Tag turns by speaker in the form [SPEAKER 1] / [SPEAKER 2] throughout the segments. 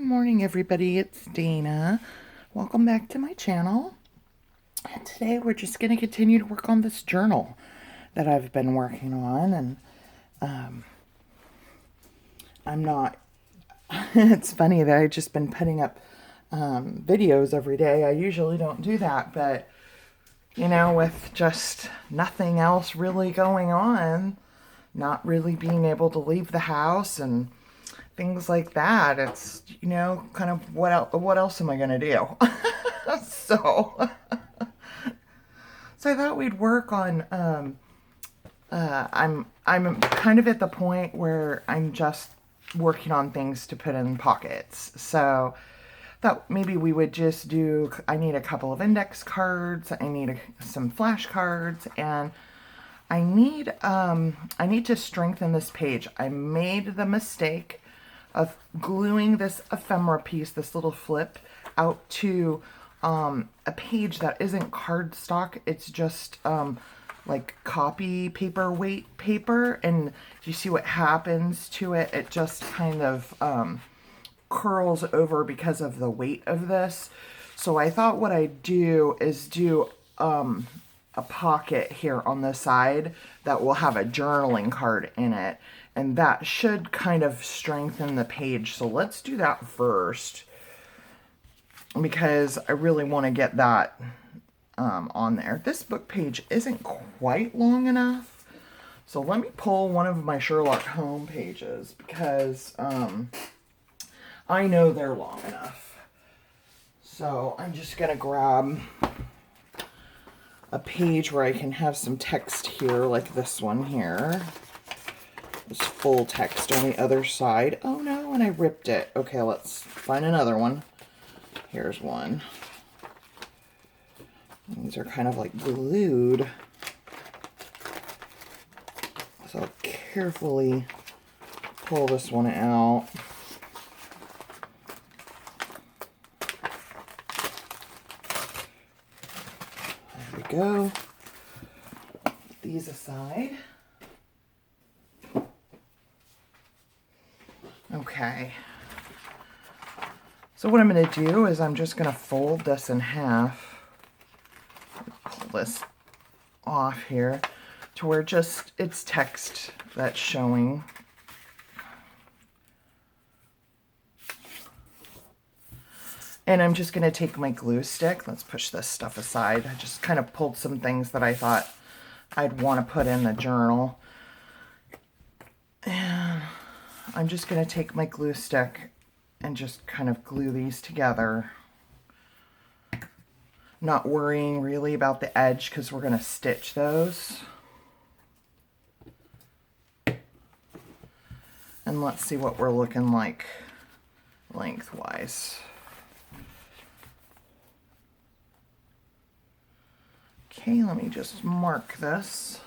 [SPEAKER 1] Good morning, everybody. It's Dana. Welcome back to my channel. And today we're just going to continue to work on this journal that I've been working on. And I'm not, it's funny that I've just been putting up videos every day. I usually don't do that, but you know, with just nothing else really going on, not really being able to leave the house and things like that, it's, you know, kind of what else am I going to do? so so I thought we'd work on I'm kind of at the point where I'm just working on things to put in pockets. So thought maybe we would just do, I need a couple of index cards, I need some flashcards, and I need to strengthen this page. I made the mistake of gluing this ephemera piece, this little flip, out to a page that isn't cardstock. It's just like copy paper, weight paper, and you see what happens to it? It just kind of curls over because of the weight of this. So I thought what I'd do is do a pocket here on the side that will have a journaling card in it, and that should kind of strengthen the page. So let's do that first, because I really want to get that on there. This book page isn't quite long enough, so let me pull one of my Sherlock Holmes pages, because I know they're long enough. So I'm just gonna grab a page where I can have some text here, like this one here. There's full text on the other side. Oh no, and I ripped it. Okay, let's find another one. Here's one. These are kind of like glued. So I'll carefully pull this one out. There we go. Put these aside. Okay. So what I'm going to do is I'm just going to fold this in half. Pull this off here to where just it's text that's showing. And I'm just going to take my glue stick. Let's push this stuff aside. I just kind of pulled some things that I thought I'd want to put in the journal. And I'm just going to take my glue stick and just kind of glue these together. Not worrying really about the edge because we're going to stitch those. And let's see what we're looking like lengthwise. Okay, let me just mark this.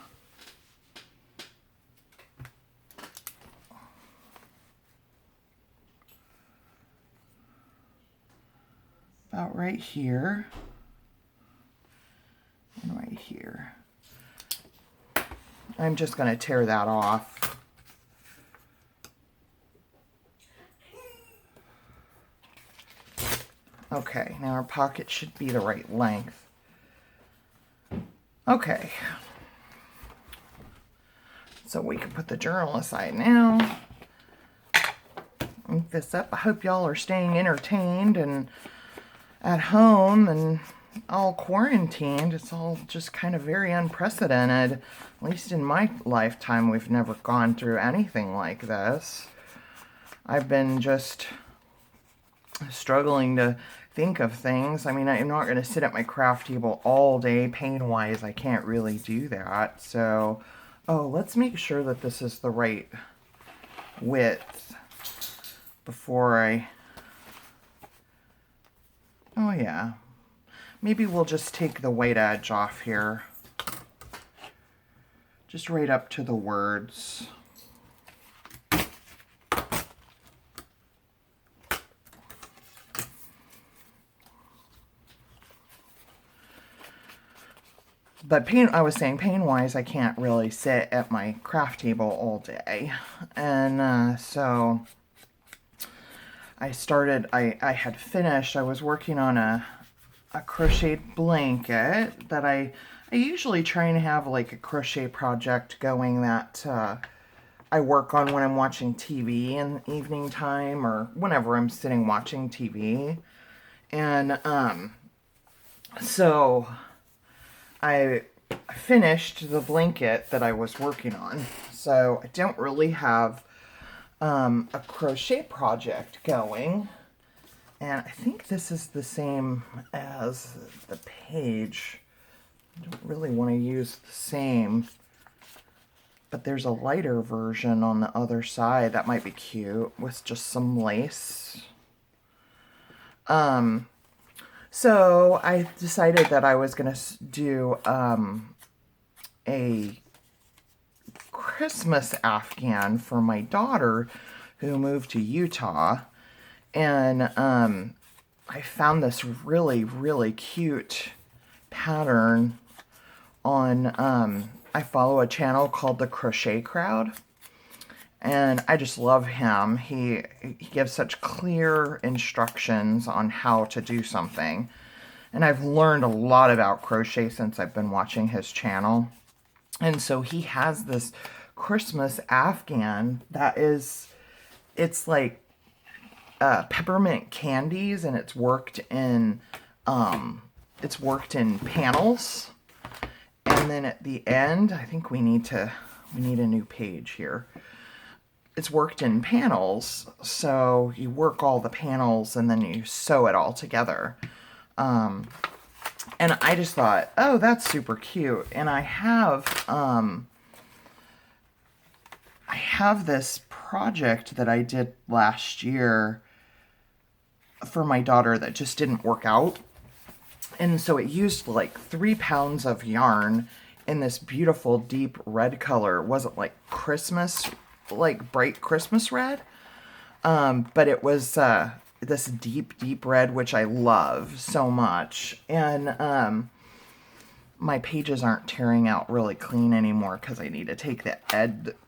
[SPEAKER 1] About right here. And right here. I'm just going to tear that off. Okay, now our pocket should be the right length. Okay. So we can put the journal aside now. Ink this up. I hope y'all are staying entertained and at home and all quarantined. It's all just kind of very unprecedented. At least in my lifetime, we've never gone through anything like this. I've been just struggling to think of things. I mean, I'm not going to sit at my craft table all day pain-wise. I can't really do that. So, oh, let's make sure that this is the right width before I... Oh, yeah. Maybe we'll just take the white edge off here. Just right up to the words. But I was saying pain-wise, I can't really sit at my craft table all day. And so I had finished, I was working on a crocheted blanket that I usually try and have like a crochet project going that I work on when I'm watching TV in the evening time or whenever I'm sitting watching TV. And so I finished the blanket that I was working on. So I don't really have a crochet project going. And I think this is the same as the page. I don't really want to use the same, but there's a lighter version on the other side that might be cute with just some lace. So I decided that I was going to do a Christmas Afghan for my daughter who moved to Utah. And I found this really, really cute pattern on, I follow a channel called The Crochet Crowd. And I just love him. He gives such clear instructions on how to do something. And I've learned a lot about crochet since I've been watching his channel. And so he has this Christmas Afghan that is, it's like peppermint candies, and it's worked in panels. And then at the end, I think we need a new page here. It's worked in panels, so you work all the panels and then you sew it all together. And I just thought, oh, that's super cute. And I have this project that I did last year for my daughter that just didn't work out. And so it used like 3 pounds of yarn in this beautiful deep red color. It wasn't like Christmas, like bright Christmas red, but it was this deep, deep red, which I love so much. And my pages aren't tearing out really clean anymore because I need to take the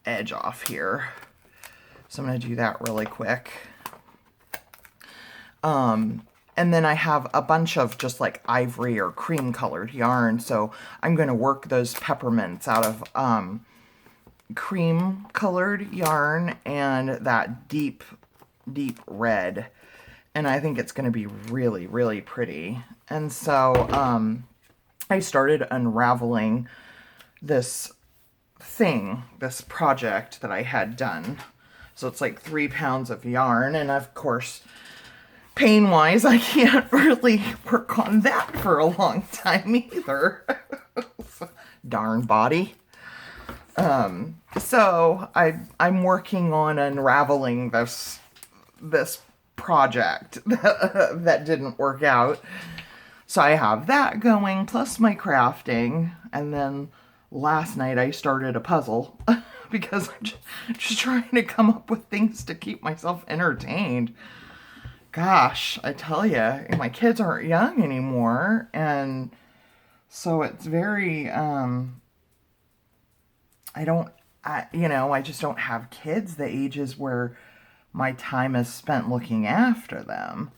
[SPEAKER 1] edge off here. So I'm going to do that really quick. And then I have a bunch of just like ivory or cream colored yarn. So I'm going to work those peppermints out of cream colored yarn and that deep, deep red. And I think it's going to be really, really pretty. And so I started unraveling this project that I had done. So it's like 3 pounds of yarn. And of course, pain-wise, I can't really work on that for a long time either. Darn body. So I'm working on unraveling this project that didn't work out. So I have that going, plus my crafting, and then last night I started a puzzle because I'm just trying to come up with things to keep myself entertained. Gosh, I tell you, my kids aren't young anymore, and so it's very, I just don't have kids the ages where my time is spent looking after them.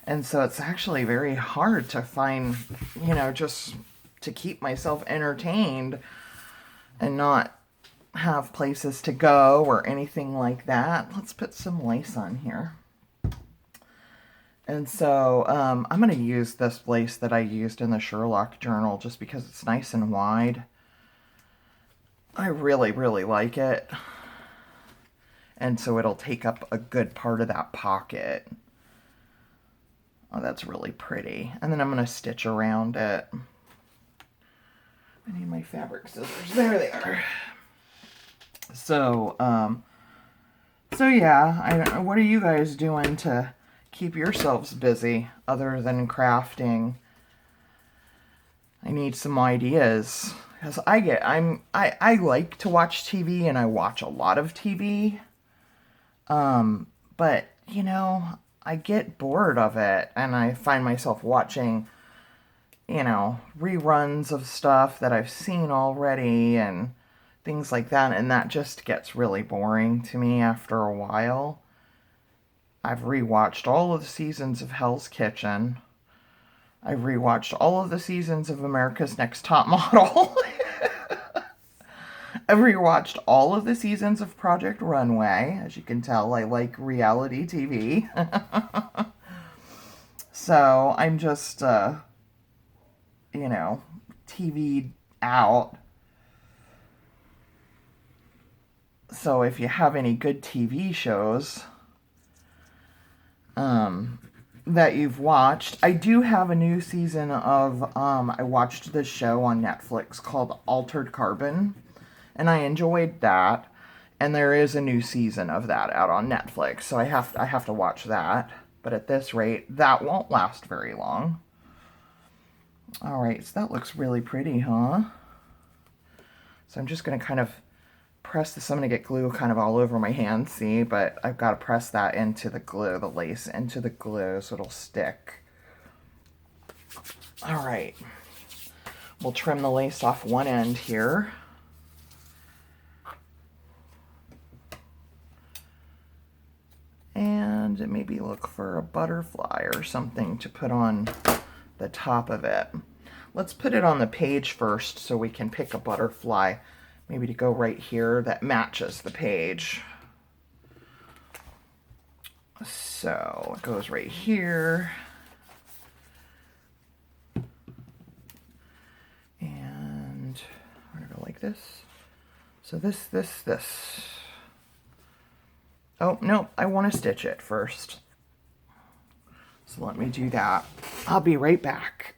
[SPEAKER 1] And so it's actually very hard to find, just to keep myself entertained and not have places to go or anything like that. Let's put some lace on here. And so I'm going to use this lace that I used in the Sherlock journal just because it's nice and wide. I really, really like it. And so it'll take up a good part of that pocket. Oh, that's really pretty. And then I'm going to stitch around it. I need my fabric scissors. There they are. So, yeah, what are you guys doing to keep yourselves busy other than crafting? I need some ideas because I like to watch TV, and I watch a lot of TV. But I get bored of it, and I find myself watching reruns of stuff that I've seen already and things like that, and that just gets really boring to me after a while. I've rewatched all of the seasons of Hell's Kitchen. I've rewatched all of the seasons of America's Next Top Model. I've rewatched all of the seasons of Project Runway. As you can tell, I like reality TV. So I'm just, TV out. So if you have any good TV shows that you've watched, I do have a new season of, I watched this show on Netflix called Altered Carbon, and I enjoyed that. And there is a new season of that out on Netflix, so I have to watch that. But at this rate, that won't last very long. All right, so that looks really pretty, huh? So I'm just going to kind of press this. I'm going to get glue kind of all over my hand, see? But I've got to press that into the glue, the lace into the glue, so it'll stick. All right. We'll trim the lace off one end here. And maybe look for a butterfly or something to put on the top of it. Let's put it on the page first so we can pick a butterfly, maybe to go right here that matches the page. So it goes right here. And we're gonna go like this. So this. Oh, no, I want to stitch it first. So let me do that. I'll be right back.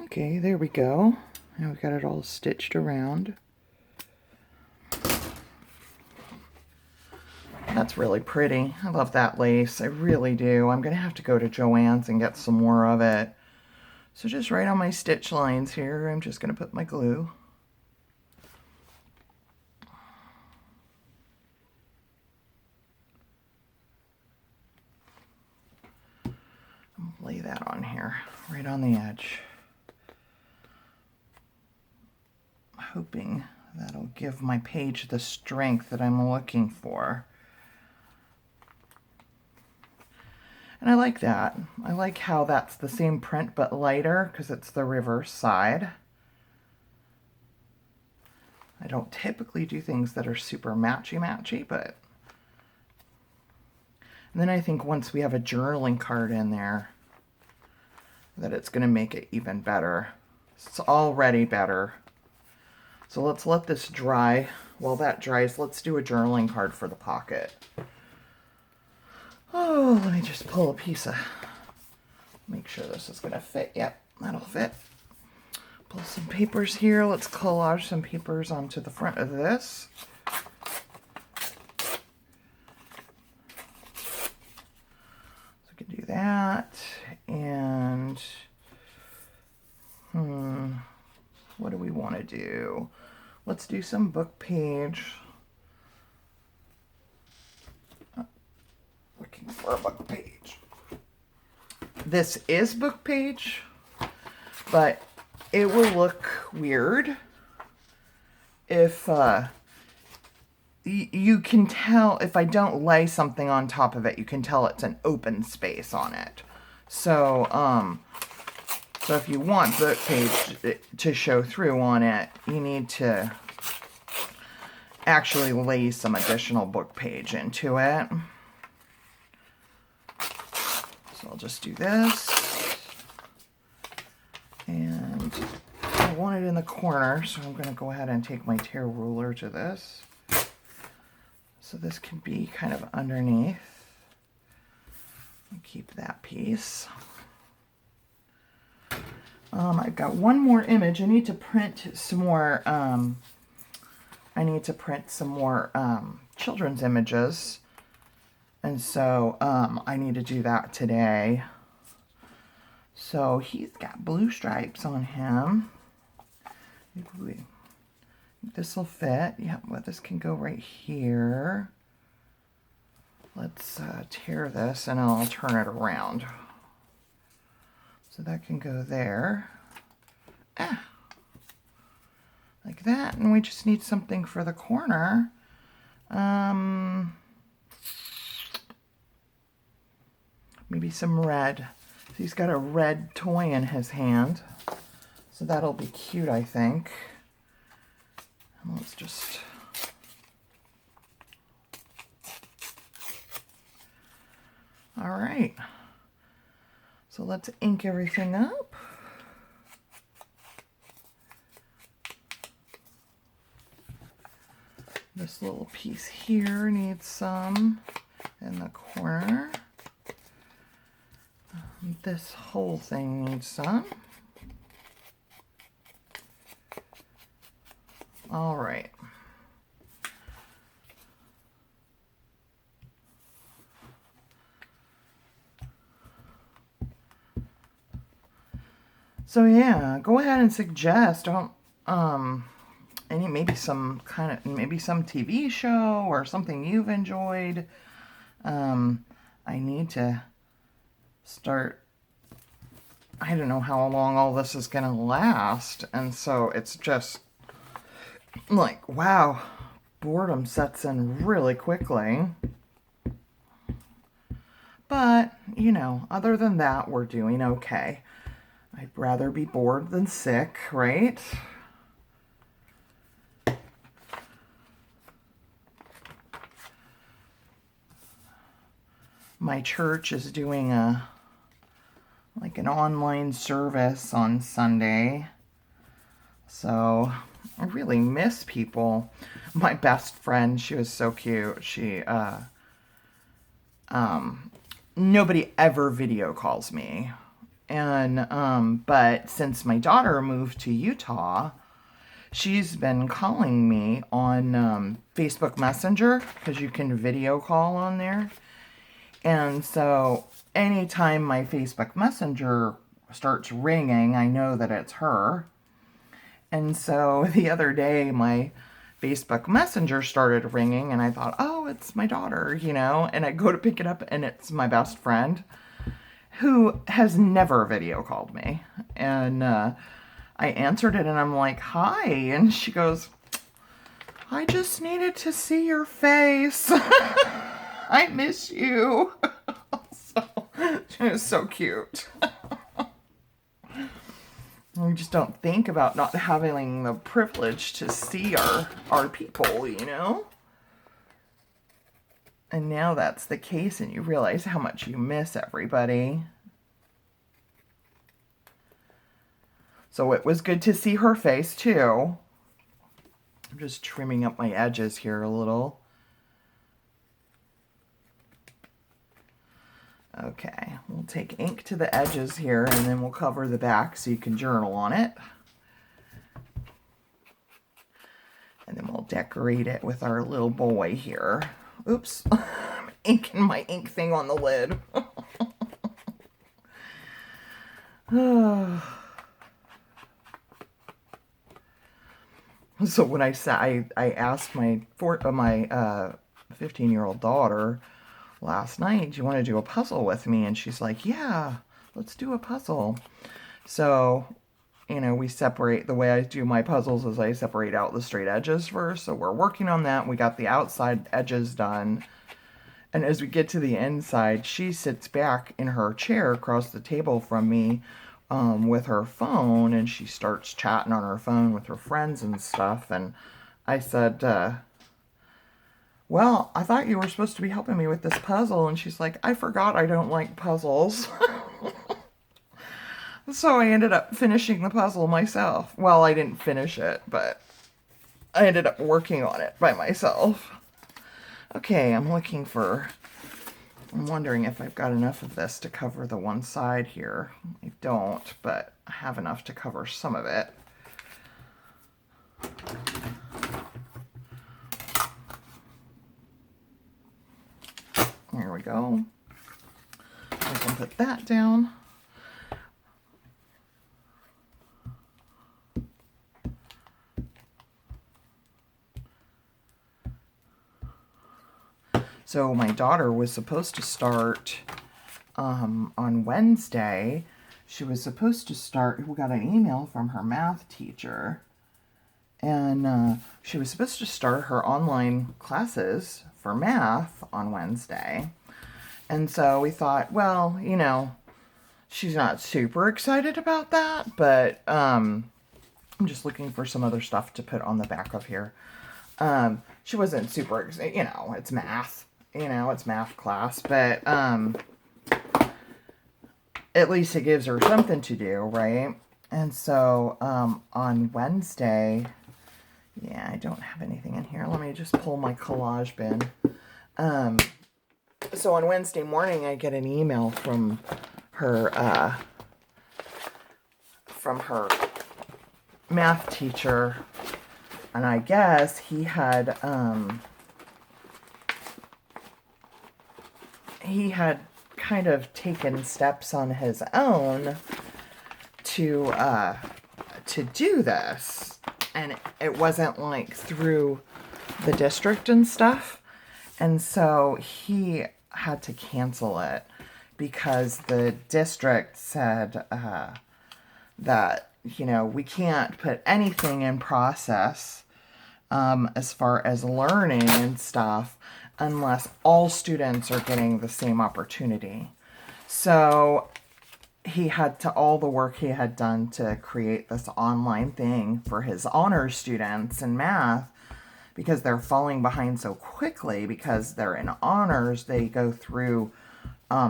[SPEAKER 1] Okay, there we go. Now we've got it all stitched around. That's really pretty. I love that lace. I really do. I'm going to have to go to Joann's and get some more of it. So just right on my stitch lines here, I'm just going to put my glue. Lay that on here, right on the edge. Hoping that'll give my page the strength that I'm looking for. And I like that. I like how that's the same print but lighter because it's the reverse side. I don't typically do things that are super matchy-matchy, but... And then I think once we have a journaling card in there, that it's going to make it even better. It's already better. So let's let this dry. While that dries, let's do a journaling card for the pocket. Oh, let me just pull a piece of... Make sure this is going to fit. Yep, that'll fit. Pull some papers here. Let's collage some papers onto the front of this. So we can do that. And what do we want to do? Let's do some book page. Looking for a book page. This is book page, but it will look weird if you can tell if I don't lay something on top of it. You can tell it's an open space on it. So, so if you want book page to show through on it, you need to actually lay some additional book page into it. So I'll just do this. And I want it in the corner, so I'm going to go ahead and take my tear ruler to this. So this can be kind of underneath. Keep that piece. I've got one more image. I need to print some more. Children's images, and so I need to do that today. So he's got blue stripes on him. This will fit. Yeah, well, this can go right here. Let's tear this and I'll turn it around. So that can go there. Like that. And we just need something for the corner. Maybe some red. He's got a red toy in his hand. So that'll be cute, I think. And let's just... All right. So let's ink everything up. This little piece here needs some in the corner. This whole thing needs some. All right. So yeah, go ahead and suggest maybe some TV show or something you've enjoyed. I need to start, I don't know how long all this is going to last. And so it's just like, wow, boredom sets in really quickly. But, you know, other than that, we're doing okay. I'd rather be bored than sick, right? My church is doing an online service on Sunday. So I really miss people. My best friend, she was so cute. She, nobody ever video calls me. And, but since my daughter moved to Utah, she's been calling me on Facebook Messenger, because you can video call on there. And so anytime my Facebook Messenger starts ringing, I know that it's her. And so the other day, my Facebook Messenger started ringing, and I thought, oh, it's my daughter, you know, and I go to pick it up, and it's my best friend, who has never video called me. And I answered it, and I'm like, hi. And she goes, I just needed to see your face. I miss you. So, it was so cute. We just don't think about not having the privilege to see our people, you know? And now that's the case, and you realize how much you miss everybody. So it was good to see her face, too. I'm just trimming up my edges here a little. Okay, we'll take ink to the edges here, and then we'll cover the back so you can journal on it. And then we'll decorate it with our little boy here. Oops, I'm inking my ink thing on the lid. So when I asked my 15-year-old daughter last night, do you want to do a puzzle with me? And she's like, yeah, let's do a puzzle. So, you know, we separate, the way I do my puzzles is I separate out the straight edges first. So we're working on that. We got the outside edges done. And as we get to the inside, she sits back in her chair across the table from me with her phone, and she starts chatting on her phone with her friends and stuff. And I said, well, I thought you were supposed to be helping me with this puzzle. And she's like, I forgot I don't like puzzles. So I ended up finishing the puzzle myself. Well, I didn't finish it, but I ended up working on it by myself. Okay, I'm wondering if I've got enough of this to cover the one side here. I don't, but I have enough to cover some of it. There we go. I can put that down. So my daughter was supposed to start on Wednesday. She was supposed to start, we got an email from her math teacher, and she was supposed to start her online classes for math on Wednesday. And so we thought, well, you know, she's not super excited about that, but I'm just looking for some other stuff to put on the back of here. She wasn't super excited, you know, it's math, you know, it's math class, but at least it gives her something to do, right? And so on Wednesday, yeah, I don't have anything in here. Let me just pull my collage bin. So on Wednesday morning, I get an email from her math teacher, and I guess he had kind of taken steps on his own to do this, and it wasn't like through the district and stuff, and so he had to cancel it because the district said that, you know, we can't put anything in process as far as learning and stuff unless all students are getting the same opportunity. So he had to, all the work he had done to create this online thing for his honors students in math, because they're falling behind so quickly because they're in honors, they go through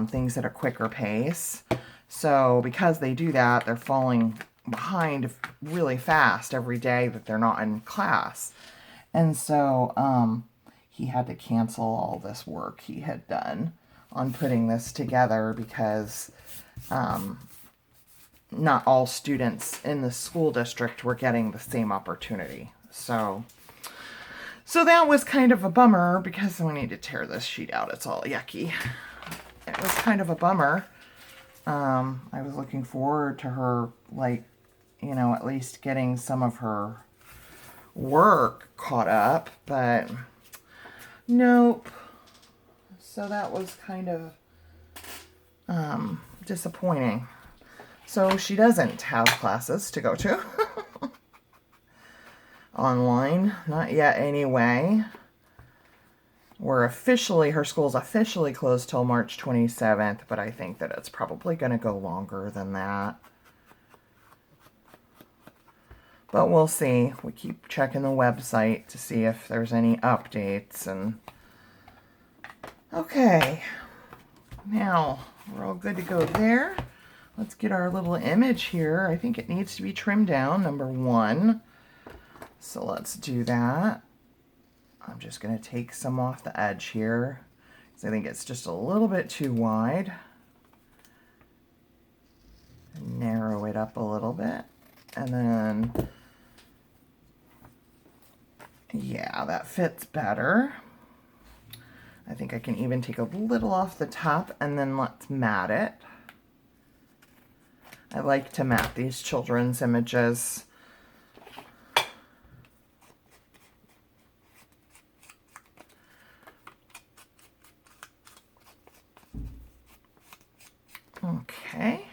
[SPEAKER 1] things at a quicker pace. So because they do that, they're falling behind really fast every day that they're not in class. And so he had to cancel all this work he had done on putting this together because not all students in the school district were getting the same opportunity. So that was kind of a bummer because we need to tear this sheet out. It's all yucky. It was kind of a bummer. I was looking forward to her, like, you know, at least getting some of her work caught up, but nope. So that was kind of disappointing. So she doesn't have classes to go to online, not yet anyway. Her school's officially closed till March 27th, but I think that it's probably going to go longer than that. But we'll see. We keep checking the website to see if there's any updates. And okay, now we're all good to go there. Let's get our little image here. I think it needs to be trimmed down, number 1. So let's do that. I'm just going to take some off the edge here because I think it's just a little bit too wide. Narrow it up a little bit. And then, yeah, that fits better. I think I can even take a little off the top, and then let's mat it. I like to mat these children's images. Okay.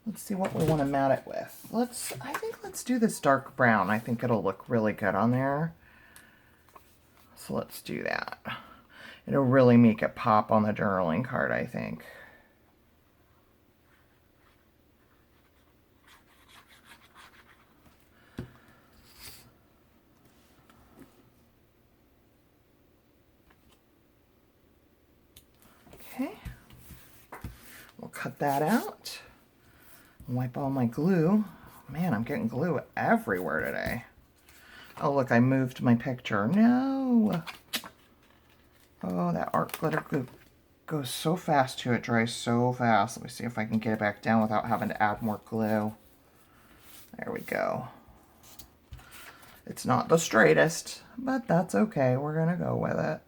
[SPEAKER 1] Let's see what we want to mat it with. I think let's do this dark brown. I think it'll look really good on there. So let's do that. It'll really make it pop on the journaling card, I think. Okay. We'll cut that out. Wipe all my glue. Man, I'm getting glue everywhere today. Oh, look, I moved my picture. No. Oh, that art glitter glue goes so fast too. It dries so fast. Let me see if I can get it back down without having to add more glue. There we go. It's not the straightest, but that's okay. We're going to go with it.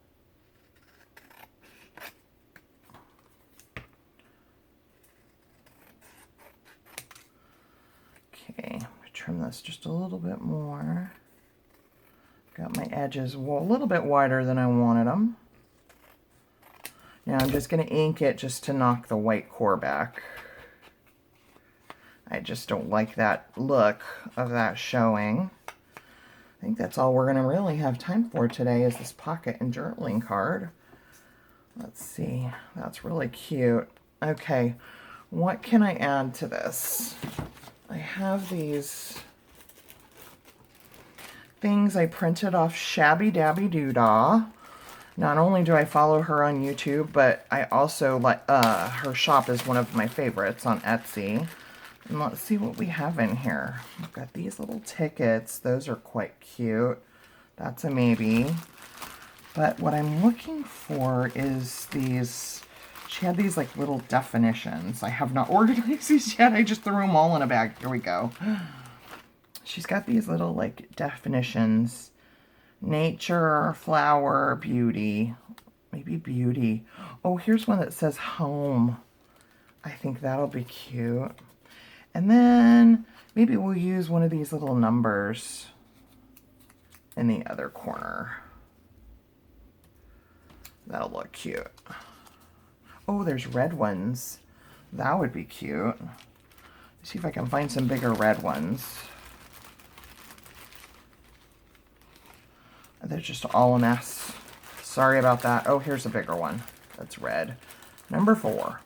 [SPEAKER 1] Okay, trim this just a little bit more. Got my edges a little bit wider than I wanted them. Now I'm just going to ink it just to knock the white core back. I just don't like that look of that showing. I think that's all we're going to really have time for today is this pocket and journaling card. Let's see. That's really cute. Okay, what can I add to this? I have these things I printed off Shabby Dabby Doodah. Not only do I follow her on YouTube, but I also like her shop is one of my favorites on Etsy. And let's see what we have in here. We've got these little tickets. Those are quite cute. That's a maybe. But what I'm looking for is these, she had these like little definitions. I have not organized these yet. I just threw them all in a bag. Here we go. She's got these little like definitions. Nature, flower, beauty. Maybe beauty. Oh, here's one that says home. I think that'll be cute. And then maybe we'll use one of these little numbers in the other corner. That'll look cute. Oh, there's red ones. That would be cute. Let's see if I can find some bigger red ones. They're just all a mess. Sorry about that. Oh, here's a bigger one. That's red. Number 4.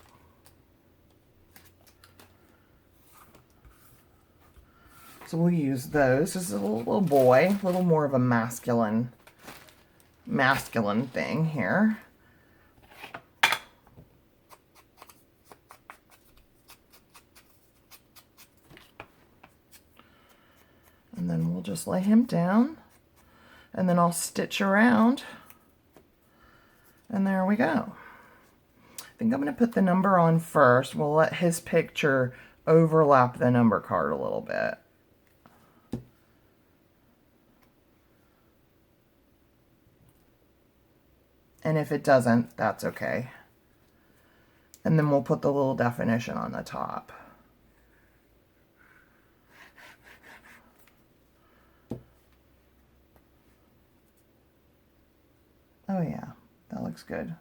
[SPEAKER 1] So we'll use those. This is a little boy, a little more of a masculine thing here. And then we'll just lay him down. And then I'll stitch around. And there we go. I think I'm going to put the number on first. We'll let his picture overlap the number card a little bit. And if it doesn't, that's okay. And then we'll put the little definition on the top. Oh yeah, that looks good.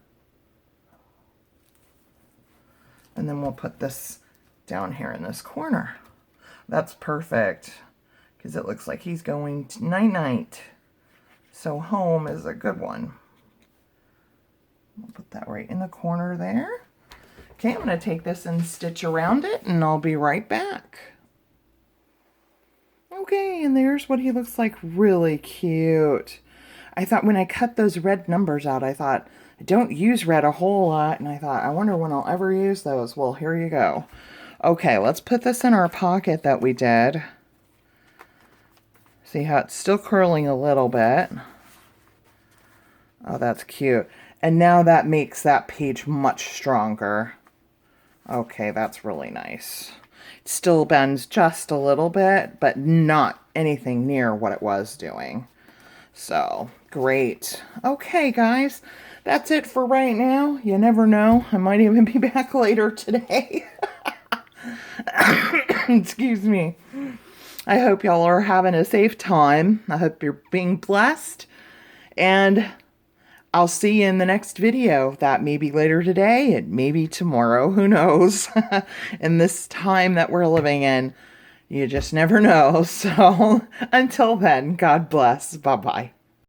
[SPEAKER 1] And then we'll put this down here in this corner. That's perfect, because it looks like he's going to night-night. So home is a good one. We'll put that right in the corner there. Okay, I'm going to take this and stitch around it, and I'll be right back. Okay, and there's what he looks like. Really cute. I thought when I cut those red numbers out, I thought, I don't use red a whole lot, and I thought, I wonder when I'll ever use those. Well, here you go. Okay, let's put this in our pocket that we did. See how it's still curling a little bit. Oh, that's cute. And now that makes that page much stronger. Okay, that's really nice. It still bends just a little bit, but not anything near what it was doing. So, great. Okay, guys, that's it for right now. You never know. I might even be back later today. Excuse me. I hope y'all are having a safe time. I hope you're being blessed. And I'll see you in the next video. That may be later today. It may be tomorrow. Who knows? In this time that we're living in, you just never know. So until then, God bless. Bye-bye.